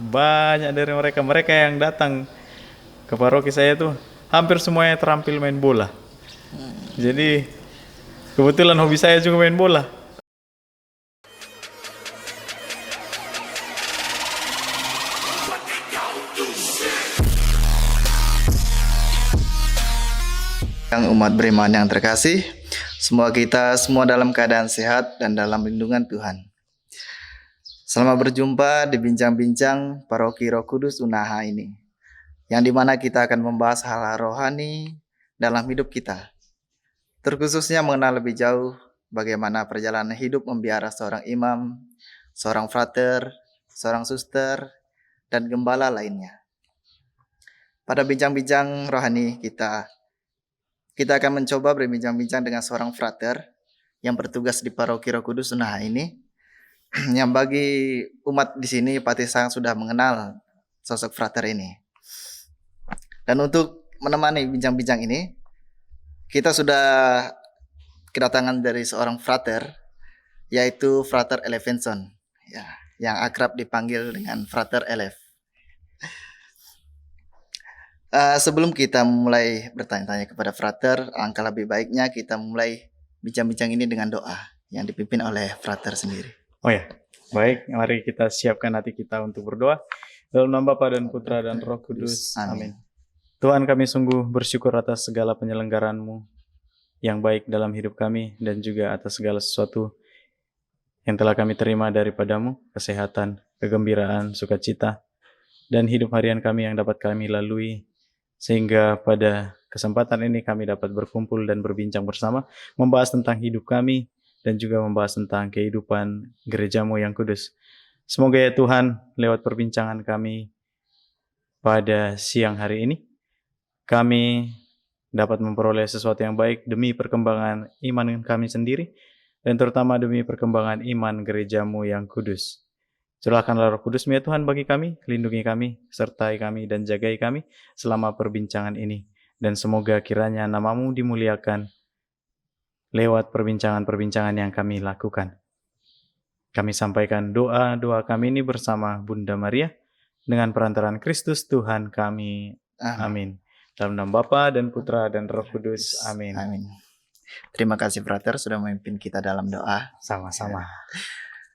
banyak dari mereka yang datang ke paroki saya tuh hampir semuanya terampil main bola. Jadi kebetulan hobi saya juga main bola. Yang umat beriman yang terkasih, semoga kita semua dalam keadaan sehat dan dalam lindungan Tuhan. Selamat berjumpa di bincang-bincang Paroki Roh Kudus Unaha ini, yang dimana kita akan membahas hal-hal rohani dalam hidup kita, terkhususnya mengenal lebih jauh bagaimana perjalanan hidup membiara seorang imam, seorang frater, seorang suster, dan gembala lainnya. Pada bincang-bincang rohani kita akan mencoba berbincang-bincang dengan seorang frater yang bertugas di Paroki Roh Kudus Unaha ini, yang bagi umat di sini pasti sangat sudah mengenal sosok frater ini. Dan untuk menemani bincang-bincang ini, kita sudah kedatangan dari seorang frater, yaitu Frater Elevenson, ya, yang akrab dipanggil dengan Frater Elef. Sebelum kita mulai bertanya-tanya kepada frater, alangkah lebih baiknya kita mulai bincang-bincang ini dengan doa yang dipimpin oleh frater sendiri. Oh ya, baik, mari kita siapkan hati kita untuk berdoa. Dalam nama Bapa dan Putra dan Roh Kudus. Amin. Tuhan, kami sungguh bersyukur atas segala penyelenggaraan-Mu yang baik dalam hidup kami dan juga atas segala sesuatu yang telah kami terima daripada-Mu, kesehatan, kegembiraan, sukacita, dan hidup harian kami yang dapat kami lalui. Sehingga pada kesempatan ini kami dapat berkumpul dan berbincang bersama, membahas tentang hidup kami dan juga membahas tentang kehidupan gereja-Mu yang kudus. Semoga ya Tuhan, lewat perbincangan kami pada siang hari ini, kami dapat memperoleh sesuatu yang baik demi perkembangan iman kami sendiri, dan terutama demi perkembangan iman gereja-Mu yang kudus. Curahkanlah Roh Kudus-Mu ya Tuhan bagi kami, lindungi kami, sertai kami dan jagai kami selama perbincangan ini. Dan semoga kiranya nama-Mu dimuliakan lewat perbincangan-perbincangan yang kami lakukan. Kami sampaikan doa-doa kami ini bersama Bunda Maria, dengan perantaraan Kristus Tuhan kami. Amin. Dalam nama Bapa dan Putra dan Roh Kudus. Amin. Amin. Terima kasih frater sudah memimpin kita dalam doa. Sama-sama.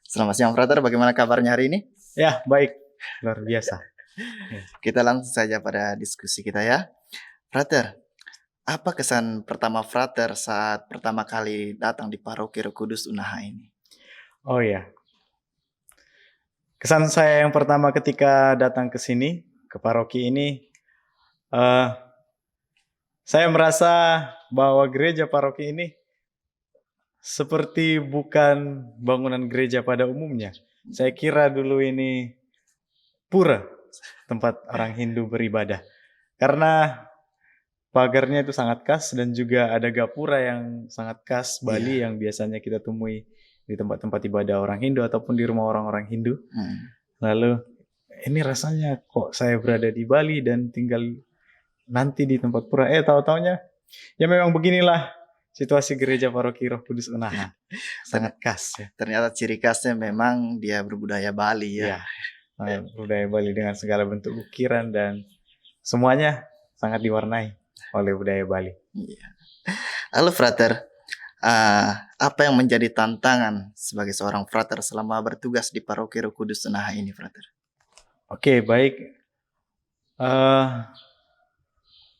Selamat siang frater, bagaimana kabarnya hari ini? Ya, baik. Luar biasa. Kita langsung saja pada diskusi kita ya. Frater, apa kesan pertama frater saat pertama kali datang di Paroki Roh Kudus Unaha ini? Oh ya. Kesan saya yang pertama ketika datang ke sini, ke paroki ini, saya merasa bahwa gereja paroki ini seperti bukan bangunan gereja pada umumnya. Saya kira dulu ini pura, tempat orang Hindu beribadah. Karena pagarnya itu sangat khas dan juga ada gapura yang sangat khas Bali yang biasanya kita temui di tempat-tempat ibadah orang Hindu ataupun di rumah orang-orang Hindu. Lalu ini rasanya kok saya berada di Bali dan tinggal nanti di tempat pura. Tahu-taunya ya memang beginilah situasi gereja Paroki Roh Kudus Unaha. Sangat khas ya. Ternyata ciri khasnya memang dia berbudaya Bali ya. Budaya Bali dengan segala bentuk ukiran dan semuanya sangat diwarnai oleh budaya Bali. Halo frater, apa yang menjadi tantangan sebagai seorang frater selama bertugas di Paroki Roh Kudus Unaha ini, frater? Oke, baik.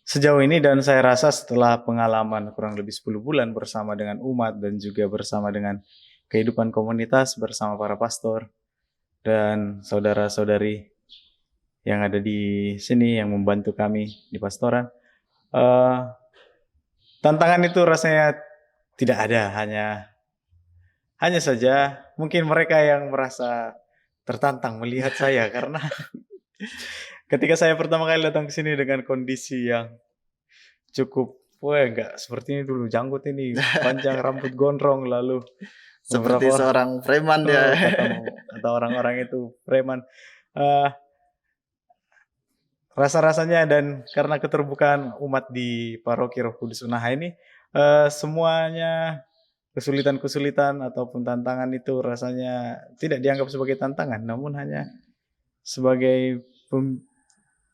Sejauh ini dan saya rasa setelah pengalaman kurang lebih 10 bulan bersama dengan umat dan juga bersama dengan kehidupan komunitas bersama para pastor dan saudara-saudari yang ada di sini yang membantu kami di pastoran, tantangan itu rasanya tidak ada, hanya saja mungkin mereka yang merasa tertantang melihat saya karena ketika saya pertama kali datang ke sini dengan kondisi yang cukup, enggak seperti ini dulu, janggut ini panjang, rambut gondrong, lalu seperti seorang preman dia. Kata orang-orang itu preman. Rasa-rasanya dan karena keterbukaan umat di Paroki Roh Kudus Unaha ini, semuanya kesulitan-kesulitan ataupun tantangan itu rasanya tidak dianggap sebagai tantangan, namun hanya sebagai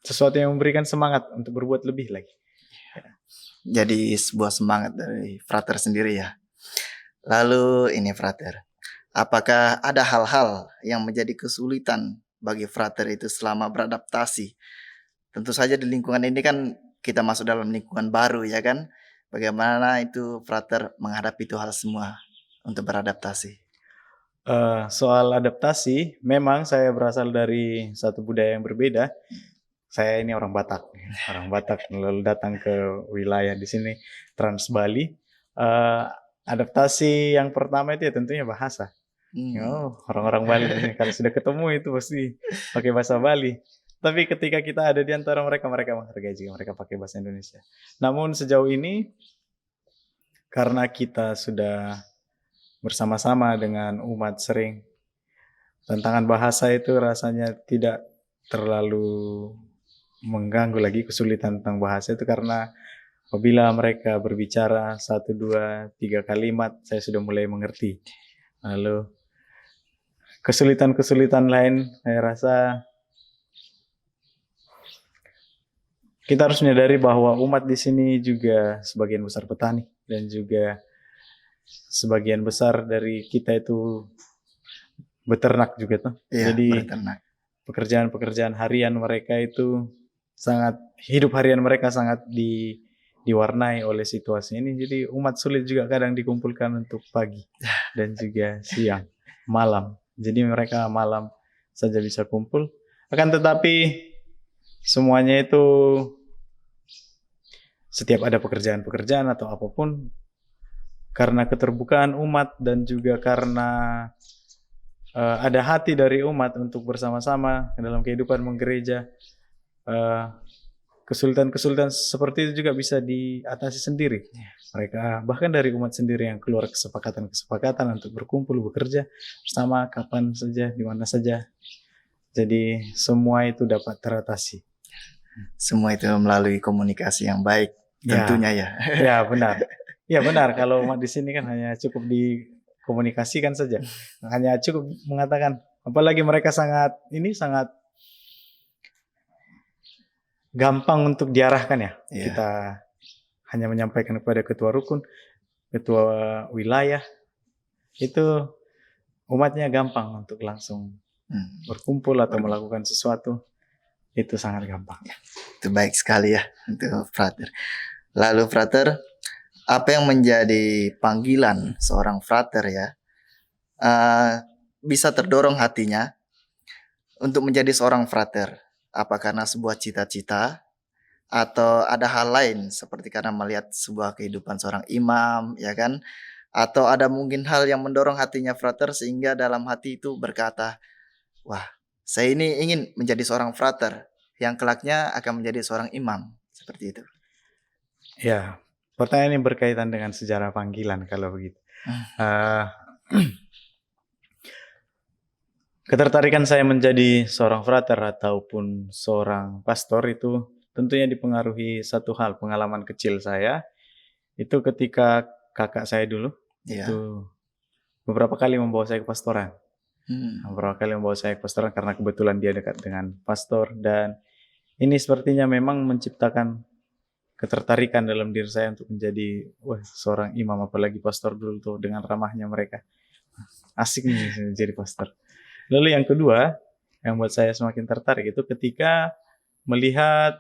sesuatu yang memberikan semangat untuk berbuat lebih lagi. Jadi sebuah semangat dari frater sendiri ya. Lalu ini frater, apakah ada hal-hal yang menjadi kesulitan bagi frater itu selama beradaptasi? Tentu saja di lingkungan ini kan kita masuk dalam lingkungan baru ya kan. Bagaimana itu frater menghadapi itu hal semua untuk beradaptasi? Soal adaptasi, memang saya berasal dari satu budaya yang berbeda. Saya ini orang Batak lalu datang ke wilayah di sini Trans Bali. Adaptasi yang pertama itu ya tentunya bahasa. Orang-orang Bali di sini kalau sudah ketemu itu pasti pakai bahasa Bali. Tapi ketika kita ada di antara mereka, mereka menghargai jika mereka pakai bahasa Indonesia. Namun sejauh ini karena kita sudah bersama-sama dengan umat sering, tantangan bahasa itu rasanya tidak terlalu mengganggu lagi. Kesulitan tentang bahasa itu karena apabila mereka berbicara 1, 2, 3 kalimat, saya sudah mulai mengerti. Lalu kesulitan-kesulitan lain, saya rasa kita harus menyadari bahwa umat di sini juga sebagian besar petani dan juga sebagian besar dari kita itu beternak juga tuh. Iya, Jadi beternak. pekerjaan-pekerjaan harian mereka itu hidup harian mereka sangat diwarnai oleh situasi ini. Jadi umat sulit juga kadang dikumpulkan untuk pagi dan juga siang, malam. Jadi mereka malam saja bisa kumpul. Akan tetapi semuanya itu setiap ada pekerjaan-pekerjaan atau apapun, karena keterbukaan umat dan juga karena ada hati dari umat untuk bersama-sama dalam kehidupan menggereja, kesulitan-kesulitan seperti itu juga bisa diatasi sendiri. Mereka bahkan dari umat sendiri yang keluar kesepakatan untuk berkumpul bekerja bersama kapan saja, di mana saja. Jadi semua itu dapat teratasi. Semua itu melalui komunikasi yang baik tentunya ya. Ya benar. Ya benar, kalau umat di sini kan hanya cukup dikomunikasikan saja. Hanya cukup mengatakan, apalagi mereka sangat gampang untuk diarahkan ya. Iya. Kita hanya menyampaikan kepada ketua rukun, ketua wilayah, itu umatnya gampang untuk langsung berkumpul atau melakukan sesuatu. Itu sangat gampang. Itu baik sekali ya untuk frater. Lalu frater, apa yang menjadi panggilan seorang frater ya, bisa terdorong hatinya untuk menjadi seorang frater? Apa karena sebuah cita-cita atau ada hal lain seperti karena melihat sebuah kehidupan seorang imam ya kan? Atau ada mungkin hal yang mendorong hatinya frater sehingga dalam hati itu berkata, wah, saya ini ingin menjadi seorang frater yang kelaknya akan menjadi seorang imam, seperti itu. Ya, pertanyaan ini berkaitan dengan sejarah panggilan kalau begitu. Ketertarikan saya menjadi seorang frater ataupun seorang pastor itu tentunya dipengaruhi satu hal, pengalaman kecil saya. Itu ketika kakak saya dulu, itu beberapa kali membawa saya ke pastoran. Beberapa kali membawa saya ke pastoran karena kebetulan dia dekat dengan pastor. Dan ini sepertinya memang menciptakan ketertarikan dalam diri saya untuk menjadi seorang imam, apalagi pastor dulu tuh dengan ramahnya mereka. Asik nih jadi pastor. Lalu yang kedua yang buat saya semakin tertarik itu ketika melihat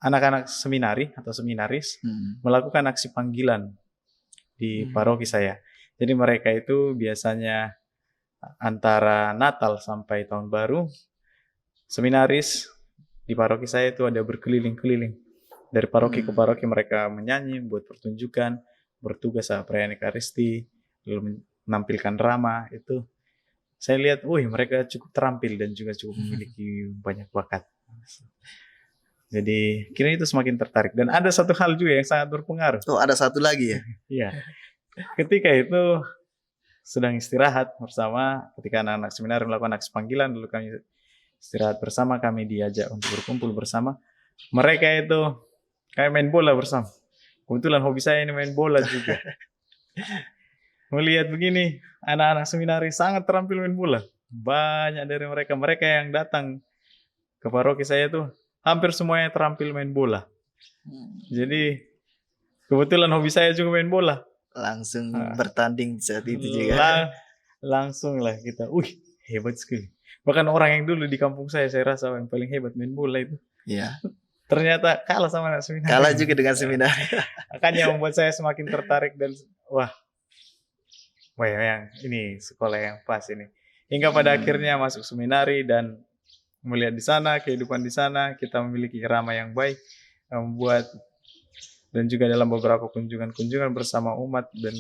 anak-anak seminari atau seminaris melakukan aksi panggilan di paroki saya. Jadi mereka itu biasanya antara Natal sampai Tahun Baru, seminaris di paroki saya itu ada berkeliling-keliling. Dari paroki ke paroki mereka menyanyi, buat pertunjukan, bertugas saat perayaan Ekaristi, lalu menampilkan drama. Itu saya lihat, mereka cukup terampil dan juga cukup memiliki banyak bakat. Jadi kira itu semakin tertarik. Dan ada satu hal juga yang sangat berpengaruh. Oh, ada satu lagi ya? Iya. Ketika itu sedang istirahat bersama, ketika anak-anak seminar melakukan aksi panggilan, dulu kami istirahat bersama, kami diajak untuk berkumpul bersama. Mereka itu kayak main bola bersama. Kebetulan hobi saya ini main bola juga. Melihat begini, anak-anak seminari sangat terampil main bola. banyak dari mereka yang datang ke paroki saya tuh hampir semuanya terampil main bola. Jadi kebetulan hobi saya juga main bola. Langsung Ah, bertanding saat itu juga. Langsung lah kita, hebat sekali. Bahkan orang yang dulu di kampung saya rasa yang paling hebat main bola itu. Iya. Ternyata kalah sama anak seminar. Kalah juga dengan seminar. Makanya membuat saya semakin tertarik dan wah yang ini sekolah yang pas ini. Hingga pada akhirnya masuk seminari dan melihat di sana, kehidupan di sana, kita memiliki irama yang baik, yang membuat dan juga dalam beberapa kunjungan bersama umat dan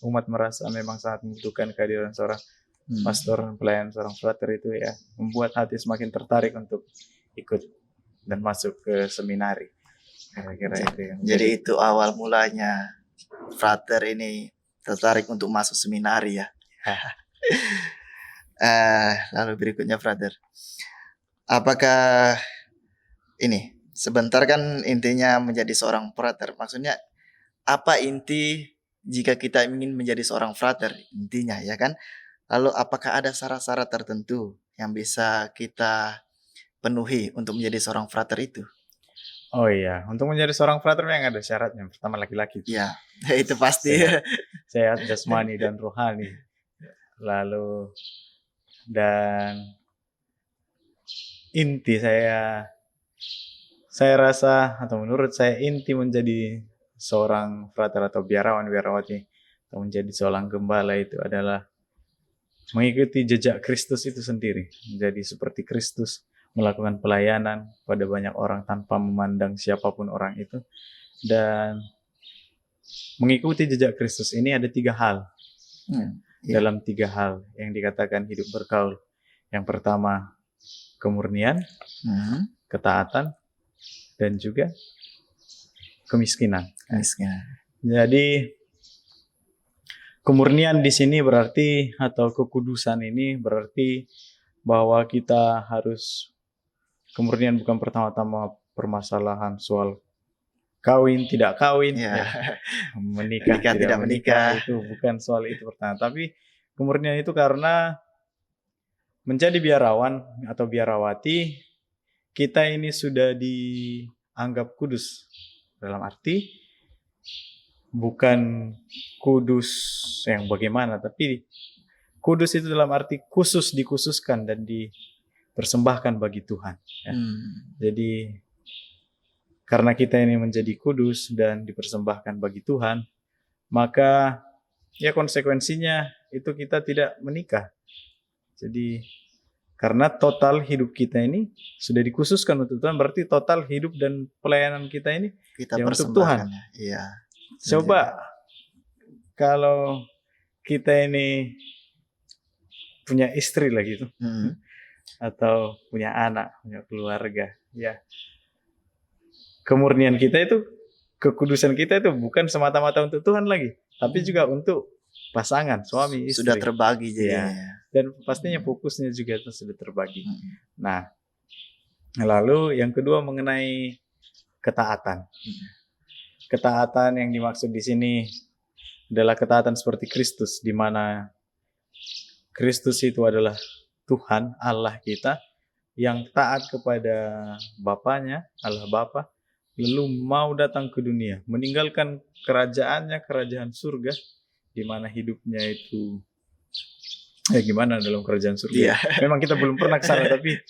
umat merasa memang sangat membutuhkan kehadiran seorang pastor, pelayan, seorang frater itu ya, membuat hati semakin tertarik untuk ikut dan masuk ke seminari. Kira-kira itu yang Jadi itu awal mulanya frater ini tertarik untuk masuk seminari ya. Lalu berikutnya frater, apakah ini sebentar kan intinya menjadi seorang frater, maksudnya apa inti jika kita ingin menjadi seorang frater, intinya ya kan. Lalu apakah ada syarat-syarat tertentu yang bisa kita penuhi untuk menjadi seorang frater itu? Oh iya, untuk menjadi seorang frater yang ada syaratnya. Pertama laki-laki. Ya, itu pasti. Sehat jasmani dan rohani. Lalu dan inti saya rasa atau menurut saya inti menjadi seorang frater atau biarawati atau menjadi seorang gembala itu adalah mengikuti jejak Kristus itu sendiri, menjadi seperti Kristus, melakukan pelayanan pada banyak orang tanpa memandang siapapun orang itu. Dan mengikuti jejak Kristus ini ada 3 hal. Dalam 3 hal yang dikatakan hidup bergaul. Yang pertama kemurnian, ketaatan, dan juga kemiskinan. Jadi kemurnian di sini berarti atau kekudusan ini berarti bahwa kita harus kemurnian bukan pertama-tama permasalahan soal kawin tidak kawin, menikah tidak menikah, itu bukan soal itu pertama. Tapi kemurnian itu karena menjadi biarawan atau biarawati kita ini sudah dianggap kudus, dalam arti bukan kudus yang bagaimana, tapi kudus itu dalam arti khusus, dikhususkan dan dipersembahkan bagi Tuhan. Ya. Jadi karena kita ini menjadi kudus dan dipersembahkan bagi Tuhan, maka ya konsekuensinya itu kita tidak menikah. Jadi karena total hidup kita ini sudah dikhususkan untuk Tuhan, berarti total hidup dan pelayanan kita ini kita ya untuk Tuhan. Iya. Coba kalau kita ini punya istri lah gitu, atau punya anak, punya keluarga, ya kemurnian kita itu, kekudusan kita itu bukan semata-mata untuk Tuhan lagi, tapi juga untuk pasangan, suami, istri. Sudah terbagi ya. Dan pastinya fokusnya juga itu sudah terbagi. Nah, lalu yang kedua mengenai ketaatan. Ketaatan yang dimaksud di sini adalah ketaatan seperti Kristus, di mana Kristus itu adalah Tuhan Allah kita yang taat kepada Bapaknya, Allah Bapa, lalu mau datang ke dunia, meninggalkan kerajaannya, kerajaan surga, di mana hidupnya itu gimana dalam kerajaan surga. Memang kita belum pernah ke sana, tapi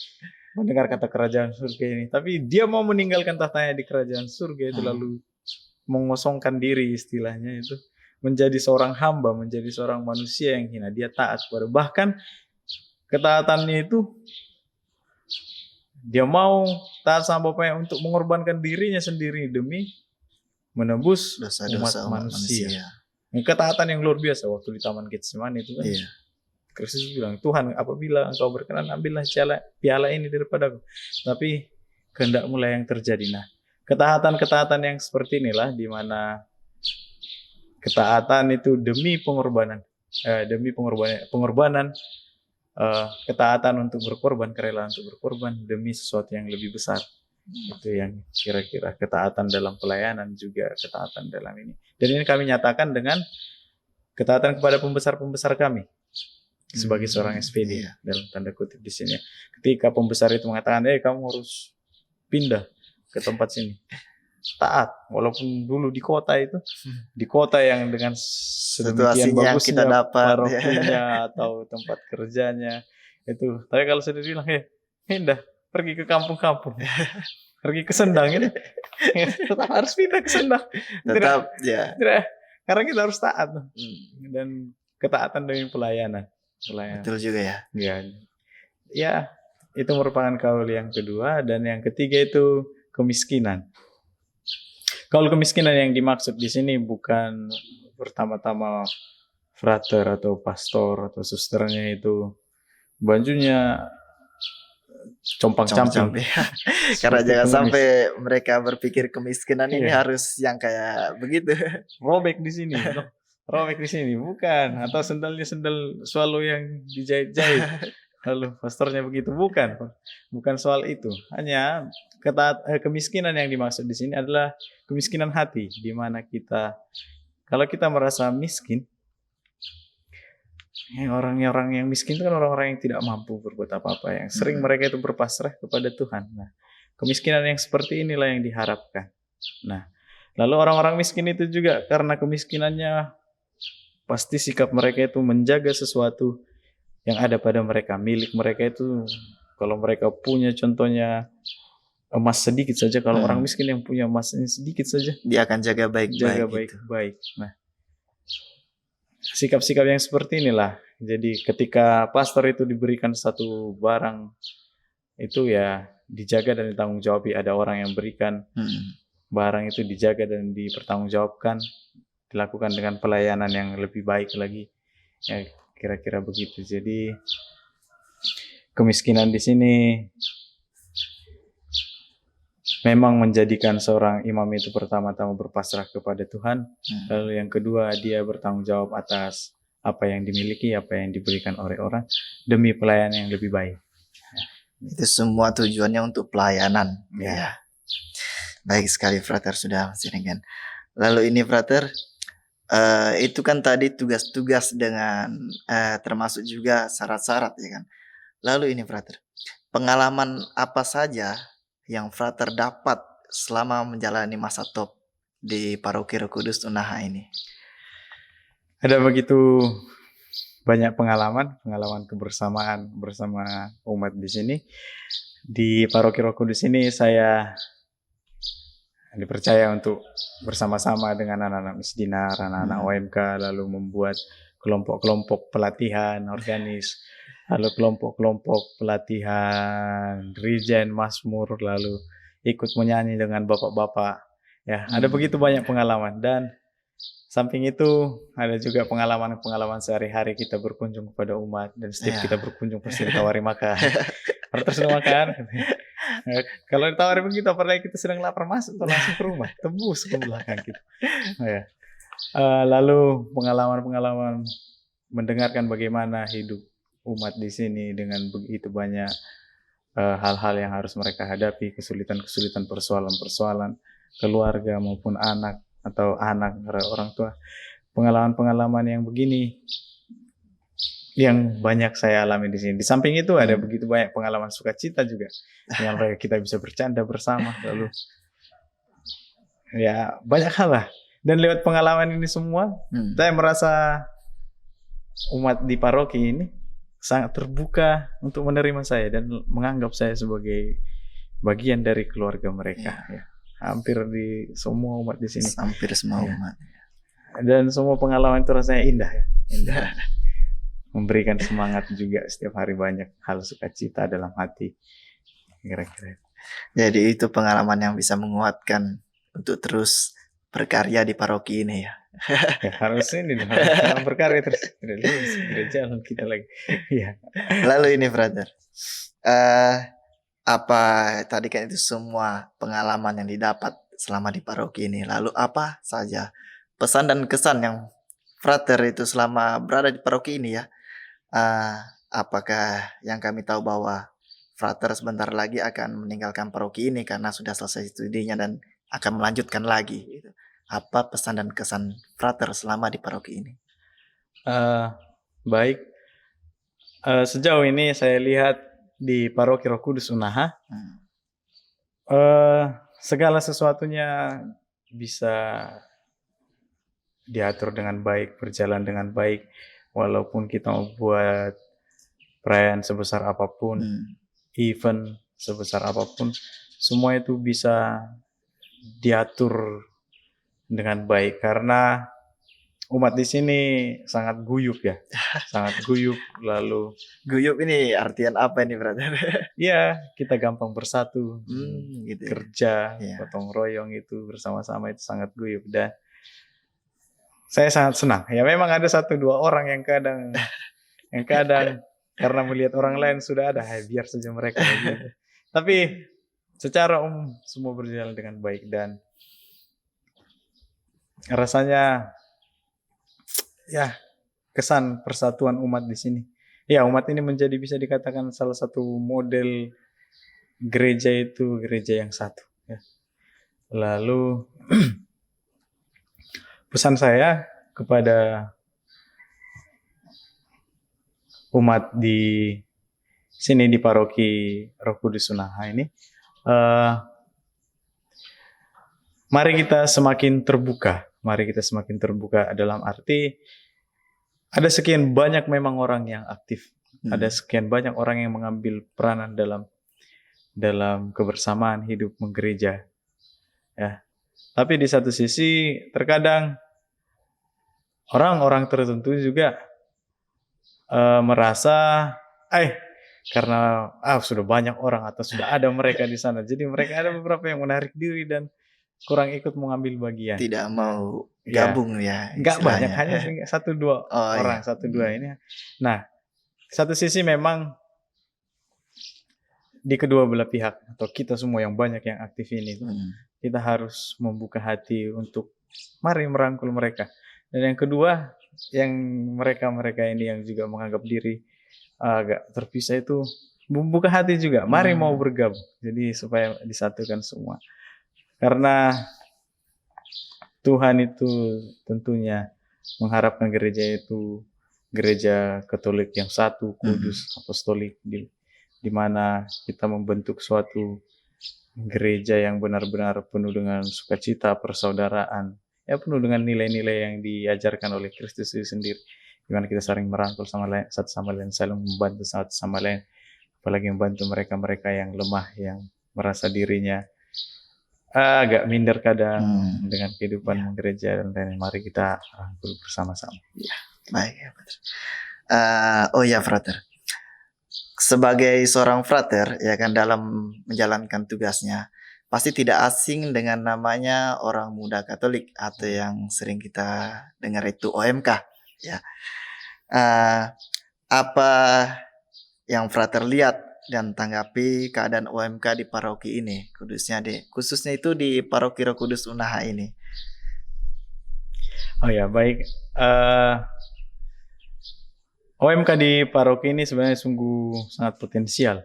mendengar kata kerajaan surga ini. Tapi dia mau meninggalkan tahtanya di kerajaan surga itu, lalu mengosongkan diri, istilahnya itu, menjadi seorang hamba, menjadi seorang manusia yang hina. Dia taat kepada, bahkan ketaatannya itu dia mau taat sama Bapaknya untuk mengorbankan dirinya sendiri demi menebus dosa-dosa umat manusia. Ketaatan yang luar biasa waktu di Taman Getsemani itu kan. Kristus bilang, Tuhan, apabila Engkau berkenan, ambillah piala ini daripadaku. Tapi kehendak-Mu lah yang terjadi. Nah, ketaatan yang seperti inilah, di mana ketaatan itu demi pengorbanan, ketaatan untuk berkorban, kerelaan untuk berkorban demi sesuatu yang lebih besar. Itu yang kira-kira ketaatan dalam pelayanan, juga ketaatan dalam ini. Dan ini kami nyatakan dengan ketaatan kepada pembesar-pembesar kami. sebagai seorang SPD Iya. dalam tanda kutip di sini. Ketika pembesar itu mengatakan, kamu harus pindah ke tempat sini, taat. Walaupun dulu di kota yang dengan sedemikian Situasinya yang kita bagusnya dapat, parokinya atau tempat kerjanya itu. Tapi kalau sudah bilang, pindah, pergi ke kampung-kampung, pergi ke Sendang ini, tetap harus pindah ke Sendang. tetap ya. Tidak, karena kita harus taat dan ketaatan demi pelayanan. Betul juga ya. Ya, itu merupakan kaul yang kedua. Dan yang ketiga itu kemiskinan. Kaul kemiskinan yang dimaksud di sini bukan pertama-tama frater atau pastor atau susternya itu bajunya compang-camping. Karena Seperti jangan pengemis. sampai mereka berpikir kemiskinan ini Iya. harus yang kayak begitu. Robek di sini, robek di sini, bukan. Atau sendalnya sendal swallow yang dijahit-jahit. Lalu pastornya begitu, bukan soal itu. Hanya kemiskinan yang dimaksud di sini adalah kemiskinan hati, di mana kalau kita merasa miskin, orang-orang yang miskin itu kan orang-orang yang tidak mampu berbuat apa-apa, yang sering mereka itu berpasrah kepada Tuhan. Nah, kemiskinan yang seperti inilah yang diharapkan. Nah, lalu orang-orang miskin itu juga karena kemiskinannya, pasti sikap mereka itu menjaga sesuatu yang ada pada mereka, milik mereka itu. Kalau mereka punya contohnya emas sedikit saja, kalau orang miskin yang punya emasnya sedikit saja, dia akan jaga baik-baik. Nah, sikap-sikap yang seperti inilah. Jadi ketika pastor itu diberikan satu barang, itu ya dijaga dan ditanggung-jawabi. Ada orang yang berikan barang itu, dijaga dan dipertanggungjawabkan, dilakukan dengan pelayanan yang lebih baik lagi. Ya, kira-kira begitu. Jadi kemiskinan di sini memang menjadikan seorang imam itu pertama-tama berpasrah kepada Tuhan. Lalu yang kedua, dia bertanggung jawab atas apa yang dimiliki, apa yang diberikan oleh orang demi pelayanan yang lebih baik. Itu semua tujuannya untuk pelayanan. Ya. Baik sekali Frater sudah mensiringkan. Lalu ini Frater, itu kan tadi tugas-tugas dengan termasuk juga syarat-syarat ya kan. Lalu ini Frater, pengalaman apa saja yang Frater dapat selama menjalani masa top di Paroki Roh Kudus Unaha ini? Ada begitu banyak pengalaman kebersamaan bersama umat di sini. Di Paroki Roh Kudus ini saya dipercaya untuk bersama-sama dengan anak-anak misdinar, anak-anak OMK, lalu membuat kelompok-kelompok pelatihan organis, lalu kelompok-kelompok pelatihan Rijen, Mazmur, lalu ikut menyanyi dengan bapak-bapak. Ya, ada begitu banyak pengalaman. Dan samping itu ada juga pengalaman sehari-hari kita berkunjung kepada umat, dan setiap kita berkunjung pasti ditawari makan. Terus makan. Kalau ditawari begitu, apalagi kita sedang lapar, masuk atau langsung ke rumah, tembus ke belakang kita. Lalu pengalaman mendengarkan bagaimana hidup umat di sini dengan begitu banyak hal-hal yang harus mereka hadapi, kesulitan-kesulitan, persoalan-persoalan keluarga maupun anak atau orang tua. Pengalaman-pengalaman yang begini yang banyak saya alami di sini. Di samping itu ada begitu banyak pengalaman sukacita juga, yang kita bisa bercanda bersama, lalu ya banyak hal lah. Dan lewat pengalaman ini semua, saya merasa umat di paroki ini sangat terbuka untuk menerima saya dan menganggap saya sebagai bagian dari keluarga mereka. Ya. Hampir di semua umat di sini. Hampir semua umat. Dan semua pengalaman itu rasanya indah ya. Indah. Memberikan semangat juga, setiap hari banyak hal sukacita dalam hati. Kira-kira. Jadi itu pengalaman yang bisa menguatkan untuk terus berkarya di paroki ini ya. Ya, harus ini harus berkarya terus. Tidak jalan kita lagi. Ya. Lalu ini brother, apa tadi kan itu semua pengalaman yang didapat selama di paroki ini. Lalu apa saja pesan dan kesan yang Frater itu selama berada di paroki ini ya? Apakah yang kami tahu bahwa Frater sebentar lagi akan meninggalkan paroki ini karena sudah selesai studinya dan akan melanjutkan lagi gitu. Apa pesan dan kesan Frater selama di paroki ini? Baik, Sejauh ini saya lihat di Paroki Roh Kudus Unaha, segala sesuatunya bisa diatur dengan baik, berjalan dengan baik, walaupun kita mau buat perayaan sebesar apapun, event sebesar apapun, semua itu bisa diatur dengan baik karena umat di sini sangat guyup ya, sangat guyup. Lalu Guyup ini artian apa ini, brother? ya kita gampang bersatu, Gitu ya. kerja, Iya. gotong royong itu bersama-sama itu sangat guyup dan saya sangat senang. Ya memang ada 1-2 orang yang kadang karena melihat orang lain sudah ada, biar saja mereka begitu. Tapi secara umum semua berjalan dengan baik dan rasanya ya kesan persatuan umat di sini. Ya umat ini menjadi bisa dikatakan salah satu model gereja itu gereja yang satu. Ya. Lalu pesan saya kepada umat di sini di Paroki Roh Kudus Unaha ini, mari kita semakin terbuka. Mari kita semakin terbuka dalam arti ada sekian banyak memang orang yang aktif. Ada sekian banyak orang yang mengambil peranan dalam kebersamaan hidup menggereja. Ya. Tapi di satu sisi terkadang orang-orang tertentu juga merasa karena sudah banyak orang atau sudah ada mereka di sana. Jadi mereka ada beberapa yang menarik diri dan kurang ikut mengambil bagian. Tidak mau gabung ya. Enggak banyak, istilahnya. hanya 1-2 orang, iya. 1-2 ini. Nah, satu sisi memang di kedua belah pihak atau kita semua yang banyak yang aktif ini kita harus membuka hati untuk mari merangkul mereka. Dan yang kedua, yang mereka ini yang juga menganggap diri agak terpisah itu membuka hati juga, mari mau bergabung. Jadi supaya disatukan semua. Karena Tuhan itu tentunya mengharapkan gereja itu gereja Katolik yang satu, kudus, apostolik, di mana kita membentuk suatu gereja yang benar-benar penuh dengan sukacita, persaudaraan, ya penuh dengan nilai-nilai yang diajarkan oleh Kristus itu sendiri, di mana kita saling merangkul satu sama lain, saling membantu satu sama lain, apalagi membantu mereka-mereka yang lemah, yang merasa dirinya agak minder kadang dengan kehidupan gereja dan lain-lain. Mari kita rangkul bersama-sama. Ya, baik ya, Frater. Frater. Sebagai seorang frater, ya kan, dalam menjalankan tugasnya, pasti tidak asing dengan namanya orang muda Katolik atau yang sering kita dengar itu OMK. Ya, apa yang frater lihat dan tanggapi keadaan OMK di paroki ini, khususnya itu di Paroki Roh Kudus Unaha ini? Oh ya, baik. OMK di paroki ini sebenarnya sungguh sangat potensial.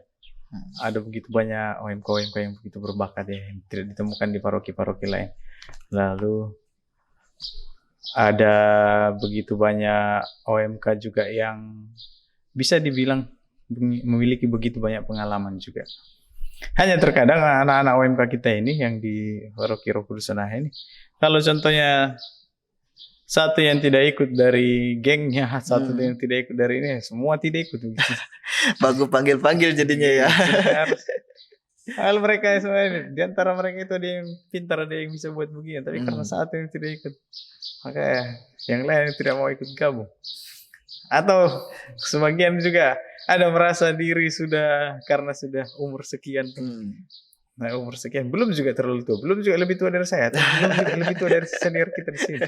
Ada begitu banyak OMK yang begitu berbakat ya, yang tidak ditemukan di paroki-paroki lain. Lalu ada begitu banyak OMK juga yang bisa dibilang memiliki begitu banyak pengalaman juga. Hanya terkadang anak-anak OMK kita ini yang di Paroki Roh Kudus Unaha ini, kalau contohnya satu yang tidak ikut dari gengnya, satu yang tidak ikut dari ini, semua tidak ikut. Bagus panggil-panggil jadinya ya. Hal mereka sebenarnya di antara mereka itu ada yang pintar, ada yang bisa buat begini, tapi karena satu yang tidak ikut, maka yang lain tidak mau ikut gabung. Atau sebagian juga ada merasa diri sudah karena sudah umur sekian. Nah, umur sekian belum juga terlalu tua, belum juga lebih tua dari saya, tapi belum juga lebih tua dari senior kita di sini.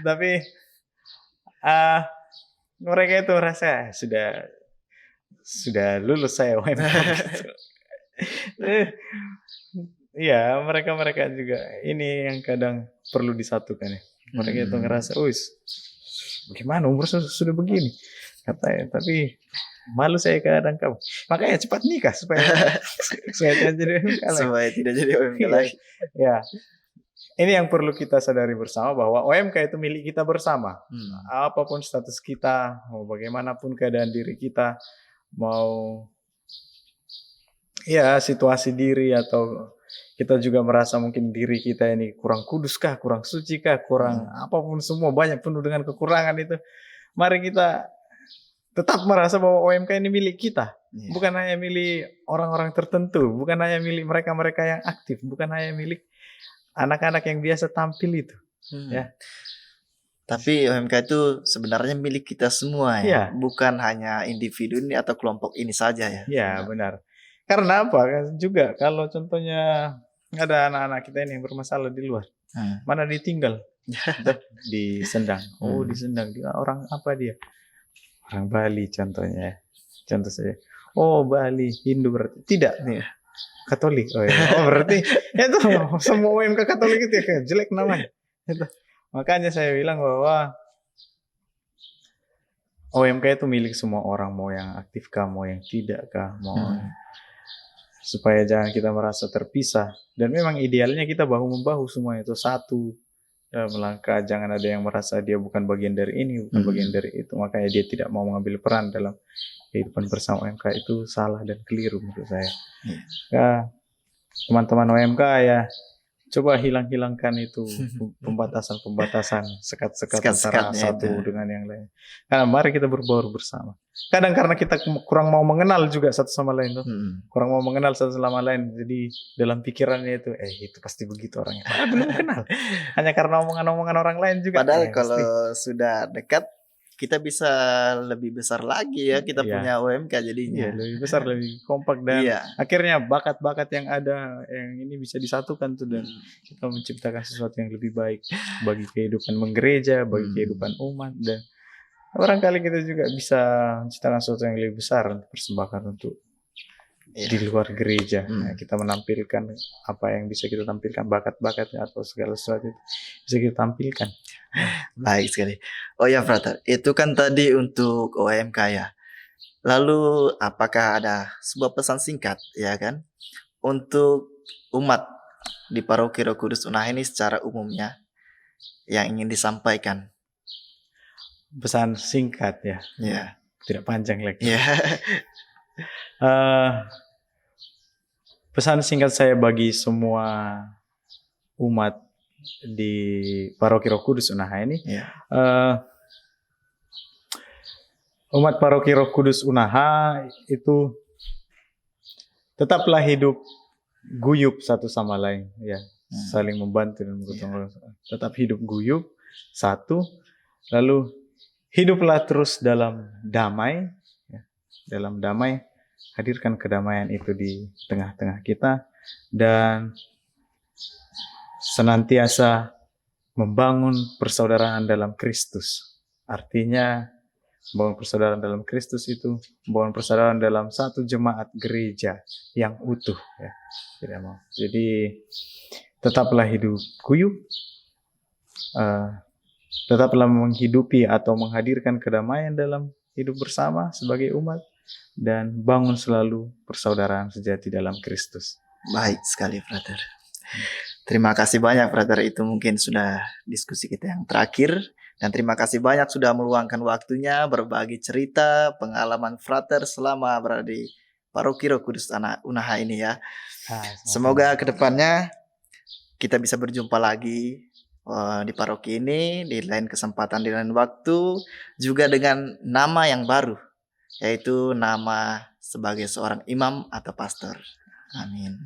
Tapi mereka itu merasa sudah lulus saya UMK. Iya, mereka juga ini yang kadang perlu disatukan ya. Mereka itu ngerasa, bagaimana umur sudah begini, katanya. Tapi malu saya kadang kamu. Makanya cepat nikah supaya tidak jadi OMK lagi. Supaya tidak jadi OMK lagi. Ya, ini yang perlu kita sadari bersama bahwa OMK itu milik kita bersama. Apapun status kita, mau bagaimanapun keadaan diri kita, mau ya situasi diri atau kita juga merasa mungkin diri kita ini kurang kudus kah, kurang suci kah, kurang apapun semua banyak penuh dengan kekurangan itu. Mari kita tetap merasa bahwa OMK ini milik kita. Bukan hanya milik orang-orang tertentu, bukan hanya milik mereka-mereka yang aktif, bukan hanya milik anak-anak yang biasa tampil itu. Ya. Tapi OMK itu sebenarnya milik kita semua ya, bukan hanya individu ini atau kelompok ini saja ya. Ya, benar. Karena apa? Juga kalau contohnya ada anak-anak kita ini yang bermasalah di luar, mana ditinggal? Di Sendang. Oh, di Sendang. Dia orang apa dia? Orang Bali contohnya. Contoh saja. Oh, Bali, Hindu berarti. Tidak nih. Katolik. Oh, ya. Oh berarti itu semua OMK Katolik itu ya jelek namanya. Itu. Makanya saya bilang bahwa OMK itu milik semua orang, mau yang aktif kah, mau yang tidak kah, mau supaya jangan kita merasa terpisah. Dan memang idealnya kita bahu-membahu semua itu satu. Melangkah, jangan ada yang merasa dia bukan bagian dari ini, bukan bagian dari itu, makanya dia tidak mau mengambil peran dalam kehidupan bersama OMK. Itu salah dan keliru menurut saya. Ya, teman-teman OMK ya coba hilangkan itu pembatasan, sekat-sekat antara satu dengan yang lain. Karena mari kita berbaur bersama. Kadang karena kita kurang mau mengenal juga satu sama lain tuh. Kurang mau mengenal satu sama lain. Jadi dalam pikirannya itu pasti begitu orangnya. Belum kenal. Hanya karena omongan-omongan orang lain juga. Padahal kalau sudah dekat kita bisa lebih besar lagi ya, kita punya OMK jadinya. Lebih besar, lebih kompak dan akhirnya bakat-bakat yang ada yang ini bisa disatukan tuh dan kita menciptakan sesuatu yang lebih baik bagi kehidupan menggereja, bagi kehidupan umat, dan barangkali kita juga bisa menciptakan sesuatu yang lebih besar untuk persembahkan untuk di luar gereja. Nah, kita menampilkan apa yang bisa kita tampilkan, bakat-bakatnya atau segala sesuatu itu bisa kita tampilkan. Baik sekali. Oh ya, Frater, itu kan tadi untuk OMK ya. Lalu apakah ada sebuah pesan singkat ya kan untuk umat di Paroki Roh Kudus Unaha ini secara umumnya yang ingin disampaikan? Pesan singkat ya. Tidak panjang lagi. Pesan singkat saya bagi semua umat di Paroki Roh Kudus Unaha ini, umat Paroki Roh Kudus Unaha itu tetaplah hidup guyup satu sama lain, ya, saling membantu dan bergotong royong. Tetap hidup guyup satu, lalu hiduplah terus dalam damai, dalam damai. Hadirkan kedamaian itu di tengah-tengah kita dan senantiasa membangun persaudaraan dalam Kristus. Artinya membangun persaudaraan dalam Kristus itu membangun persaudaraan dalam satu jemaat gereja yang utuh. Ya. Tidak mau. Jadi tetaplah hidup guyup, tetaplah menghidupi atau menghadirkan kedamaian dalam hidup bersama sebagai umat. Dan bangun selalu persaudaraan sejati dalam Kristus. Baik sekali, Frater. Terima kasih banyak, Frater. Itu mungkin sudah diskusi kita yang terakhir. Dan terima kasih banyak sudah meluangkan waktunya berbagi cerita pengalaman Frater selama berada di Paroki Roh Kudus Unaha ini ya. Semoga kedepannya kita bisa berjumpa lagi di paroki ini di lain kesempatan, di lain waktu, juga dengan nama yang baru, yaitu nama sebagai seorang imam atau pastor. Amin.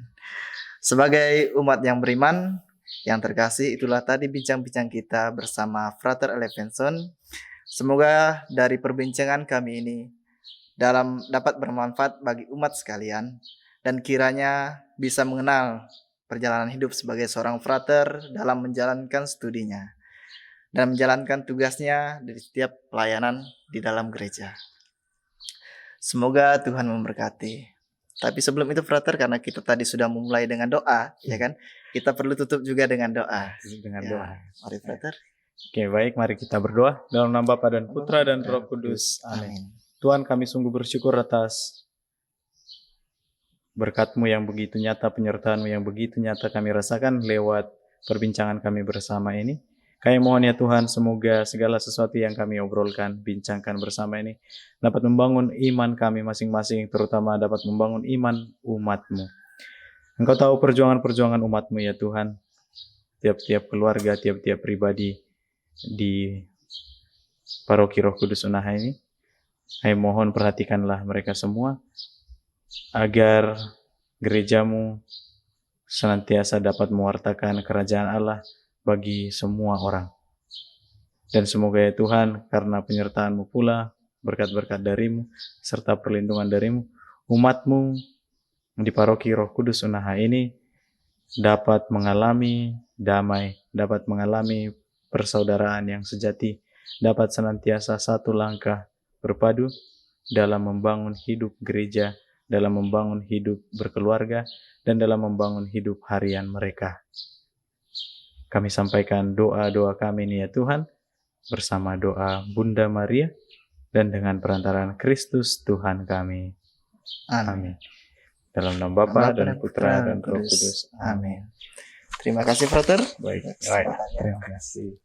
Sebagai umat yang beriman, yang terkasih, itulah tadi bincang-bincang kita bersama Frater Elevenson. Semoga dari perbincangan kami ini dapat bermanfaat bagi umat sekalian dan kiranya bisa mengenal perjalanan hidup sebagai seorang frater dalam menjalankan studinya dan menjalankan tugasnya di setiap pelayanan di dalam gereja. Semoga Tuhan memberkati. Tapi sebelum itu, Frater, karena kita tadi sudah memulai dengan doa, ya kan? Kita perlu tutup juga dengan doa. Doa. Mari, Frater. Oke, baik. Mari kita berdoa. Dalam nama Bapa dan Putra dan Roh Kudus. Amin. Tuhan, kami sungguh bersyukur atas berkat-Mu yang begitu nyata, penyertaan-Mu yang begitu nyata kami rasakan lewat perbincangan kami bersama ini. Kami mohon ya Tuhan, semoga segala sesuatu yang kami obrolkan, bincangkan bersama ini dapat membangun iman kami masing-masing, terutama dapat membangun iman umat-Mu. Engkau tahu perjuangan-perjuangan umat-Mu ya Tuhan, tiap-tiap keluarga, tiap-tiap pribadi di Paroki Roh Kudus Unaha ini. Kami mohon perhatikanlah mereka semua, agar gereja-Mu senantiasa dapat mewartakan kerajaan Allah bagi semua orang. Dan semoga ya Tuhan, karena penyertaan-Mu pula, berkat-berkat dari-Mu, serta perlindungan dari-Mu, umat-Mu di Paroki Roh Kudus Unaha ini dapat mengalami damai, dapat mengalami persaudaraan yang sejati, dapat senantiasa satu langkah berpadu dalam membangun hidup gereja, dalam membangun hidup berkeluarga, dan dalam membangun hidup harian mereka. Kami sampaikan doa-doa kami ini ya Tuhan, bersama doa Bunda Maria, dan dengan perantaraan Kristus Tuhan kami. Amin. Dalam nama Bapa dan Putra dan Roh Kudus. Amin. Terima kasih, Frater. Baik. Terima kasih.